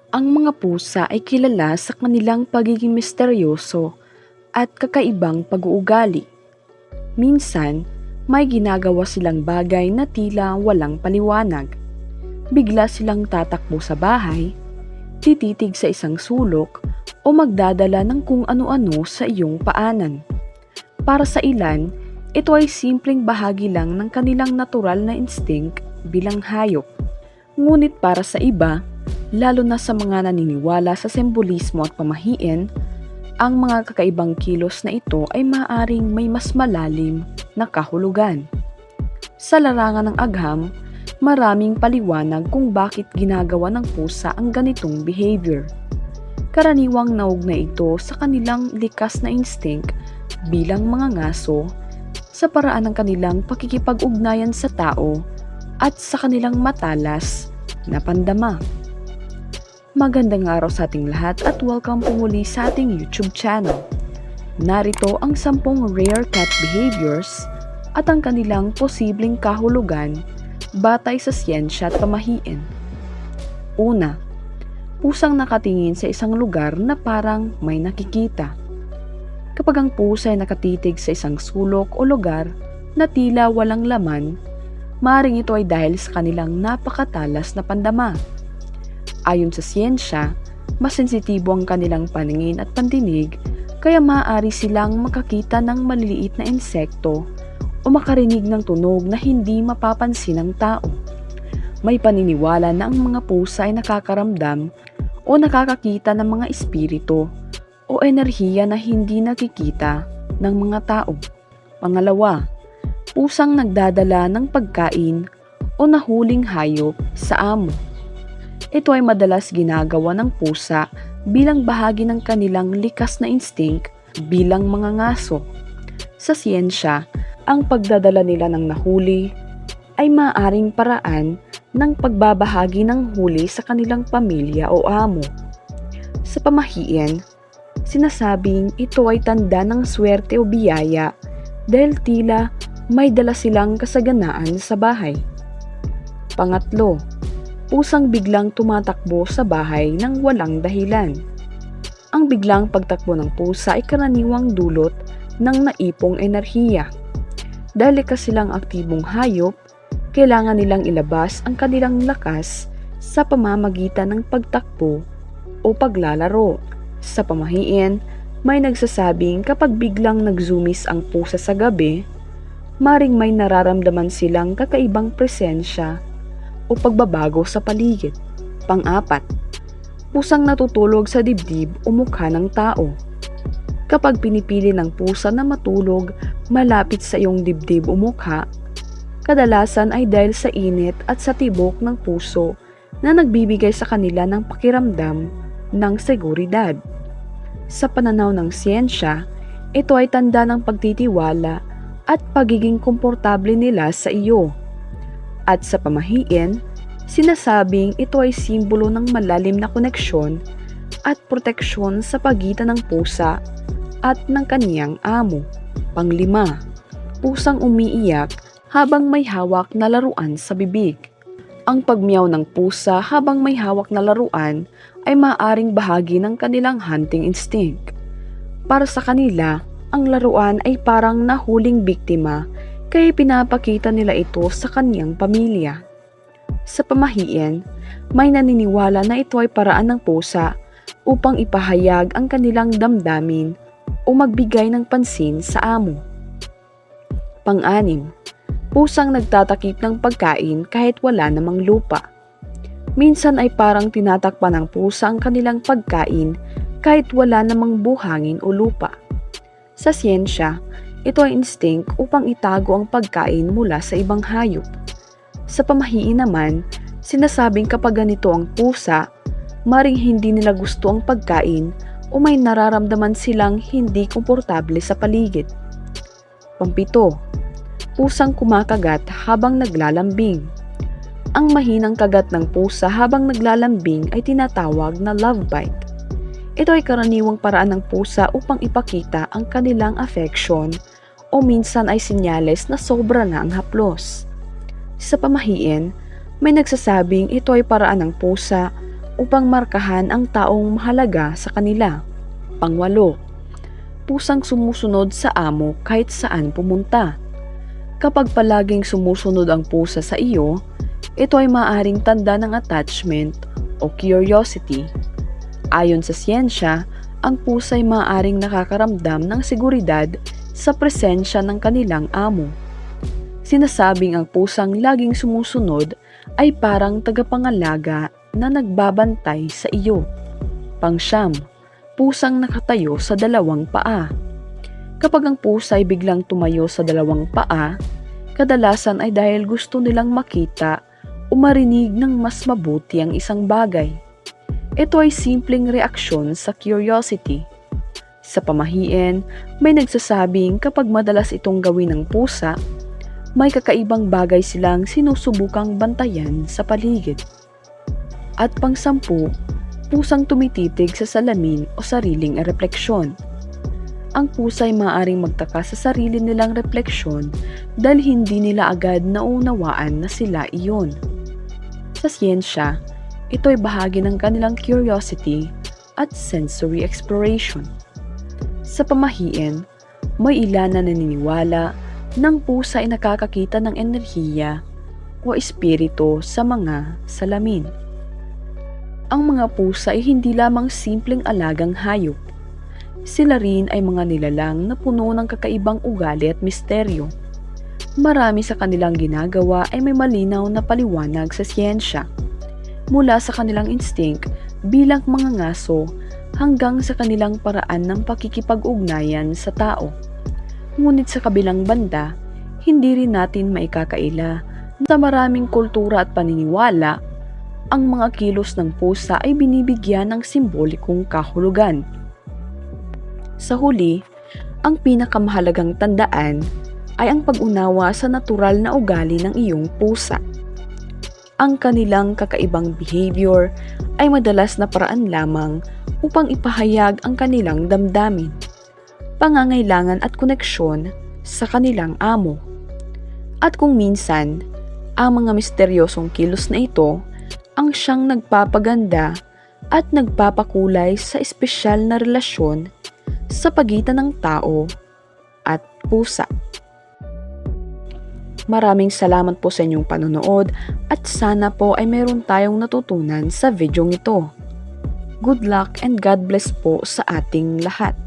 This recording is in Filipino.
Ang mga pusa ay kilala sa kanilang pagiging misteryoso at kakaibang pag-uugali. Minsan, may ginagawa silang bagay na tila walang paliwanag. Bigla silang tatakbo sa bahay, tititig sa isang sulok, o magdadala ng kung ano-ano sa iyong paanan. Para sa ilan, ito ay simpleng bahagi lang ng kanilang natural na instinct bilang hayop. Ngunit para sa iba, lalo na sa mga naniniwala sa sembolismo at pamahiin, ang mga kakaibang kilos na ito ay maaaring may mas malalim na kahulugan. Sa larangan ng agham, maraming paliwanag kung bakit ginagawa ng pusa ang ganitong behavior. Karaniwang naugnay ito sa kanilang likas na instinct bilang mga ngaso, sa paraan ng kanilang pakikipag-ugnayan sa tao at sa kanilang matalas na pandama. Magandang araw sa ating lahat at welcome po muli sa ating YouTube channel. Narito ang 10 rare cat behaviors at ang kanilang posibleng kahulugan batay sa siyensya at pamahiin. Una, pusang nakatingin sa isang lugar na parang may nakikita. Kapag ang pusa ay nakatitig sa isang sulok o lugar na tila walang laman, maaaring ito ay dahil sa kanilang napakatalas na pandama. Ayon sa siyensya, mas sensitibo ang kanilang paningin at pandinig, kaya maaari silang makakita ng maliliit na insekto o makarinig ng tunog na hindi mapapansin ng tao. May paniniwala na ang mga pusa ay nakakaramdam o nakakakita ng mga espiritu o enerhiya na hindi nakikita ng mga tao. Pangalawa, pusang nagdadala ng pagkain o nahuling hayop sa amo. Ito ay madalas ginagawa ng pusa bilang bahagi ng kanilang likas na instinct bilang mga ngaso. Sa siyensya, ang pagdadala nila ng nahuli ay maaaring paraan ng pagbabahagi ng huli sa kanilang pamilya o amo. Sa pamahiin, sinasabing ito ay tanda ng swerte o biyaya dahil tila may dala silang kasaganaan sa bahay. Pangatlo, pusang biglang tumatakbo sa bahay ng walang dahilan. Ang biglang pagtakbo ng pusa ay karaniwang dulot ng naipong enerhiya. Dahil silang aktibong hayop, kailangan nilang ilabas ang kanilang lakas sa pamamagitan ng pagtakbo o paglalaro. Sa pamahiin, may nagsasabing kapag biglang nagzumis ang pusa sa gabi, maring may nararamdaman silang kakaibang presensya o pagbabago sa paligid. Pang-apat, pusang natutulog sa dibdib o mukha ng tao. Kapag pinipili ng pusa na matulog malapit sa iyong dibdib o mukha, kadalasan ay dahil sa init at sa tibok ng puso na nagbibigay sa kanila ng pakiramdam ng seguridad. Sa pananaw ng siyensya, ito ay tanda ng pagtitiwala at pagiging komportable nila sa iyo. At sa pamahiin, sinasabing ito ay simbolo ng malalim na koneksyon at proteksyon sa pagitan ng pusa at ng kaniyang amo. Panglima, pusang umiiyak habang may hawak na laruan sa bibig. Ang pagmiyaw ng pusa habang may hawak na laruan ay maaaring bahagi ng kanilang hunting instinct. Para sa kanila, ang laruan ay parang nahuling biktima kaya pinapakita nila ito sa kaniyang pamilya. Sa pamahiin, may naniniwala na ito ay paraan ng pusa upang ipahayag ang kanilang damdamin o magbigay ng pansin sa amo. Pang-anim, pusang nagtatakip ng pagkain kahit wala namang lupa. Minsan ay parang tinatakpan ng pusa ang kanilang pagkain kahit wala namang buhangin o lupa. Sa siyensya, ito ay instinct upang itago ang pagkain mula sa ibang hayop. Sa pamahiin naman, sinasabing kapag ganito ang pusa, maring hindi nila gusto ang pagkain o may nararamdaman silang hindi komportable sa paligid. Pampito, pusang kumakagat habang naglalambing. Ang mahinang kagat ng pusa habang naglalambing ay tinatawag na love bite. Ito ay karaniwang paraan ng pusa upang ipakita ang kanilang affection o minsan ay senyales na sobra na ang haplos. Sa pamahiin, may nagsasabing ito ay paraan ng pusa upang markahan ang taong mahalaga sa kanila. Pangwalo, pusang sumusunod sa amo kahit saan pumunta. Kapag palaging sumusunod ang pusa sa iyo, ito ay maaaring tanda ng attachment o curiosity. Ayon sa siyensya, ang pusa ay maaaring nakakaramdam ng seguridad sa presensya ng kanilang amo. Sinasabing ang pusang laging sumusunod ay parang tagapangalaga na nagbabantay sa iyo. Pangsyam, pusang nakatayo sa dalawang paa. Kapag ang pusa ay biglang tumayo sa dalawang paa, kadalasan ay dahil gusto nilang makita o marinig ng mas mabuti ang isang bagay. Ito ay simpleng reaksyon sa curiosity. Sa pamahiin, may nagsasabing kapag madalas itong gawin ng pusa, may kakaibang bagay silang sinusubukang bantayan sa paligid. At pangsampu, pusang tumititig sa salamin o sariling refleksyon. Ang pusa ay maaaring magtaka sa sarili nilang refleksyon dahil hindi nila agad naunawaan na sila iyon. Sa siyensya, ito ay bahagi ng kanilang curiosity at sensory exploration. Sa pamahiin, may ilan na naniniwala ng pusa ay nakakakita ng enerhiya o espiritu sa mga salamin. Ang mga pusa ay hindi lamang simpleng alagang hayop. Sila rin ay mga nilalang na puno ng kakaibang ugali at misteryo. Marami sa kanilang ginagawa ay may malinaw na paliwanag sa siyensya. Mula sa kanilang instinct bilang mga ngaso hanggang sa kanilang paraan ng pakikipag-ugnayan sa tao. Ngunit sa kabilang banda, hindi rin natin maikakaila na sa maraming kultura at paniniwala, ang mga kilos ng pusa ay binibigyan ng simbolikong kahulugan. Sa huli, ang pinakamahalagang tandaan ay ang pag-unawa sa natural na ugali ng iyong pusa. Ang kanilang kakaibang behavior ay madalas na paraan lamang upang ipahayag ang kanilang damdamin, pangangailangan at koneksyon sa kanilang amo. At kung minsan, ang mga misteryosong kilos na ito ang siyang nagpapaganda at nagpapakulay sa espesyal na relasyon sa pagitan ng tao at pusa. Maraming salamat po sa inyong panonood at sana po ay meron tayong natutunan sa videong ito. Good luck and God bless po sa ating lahat.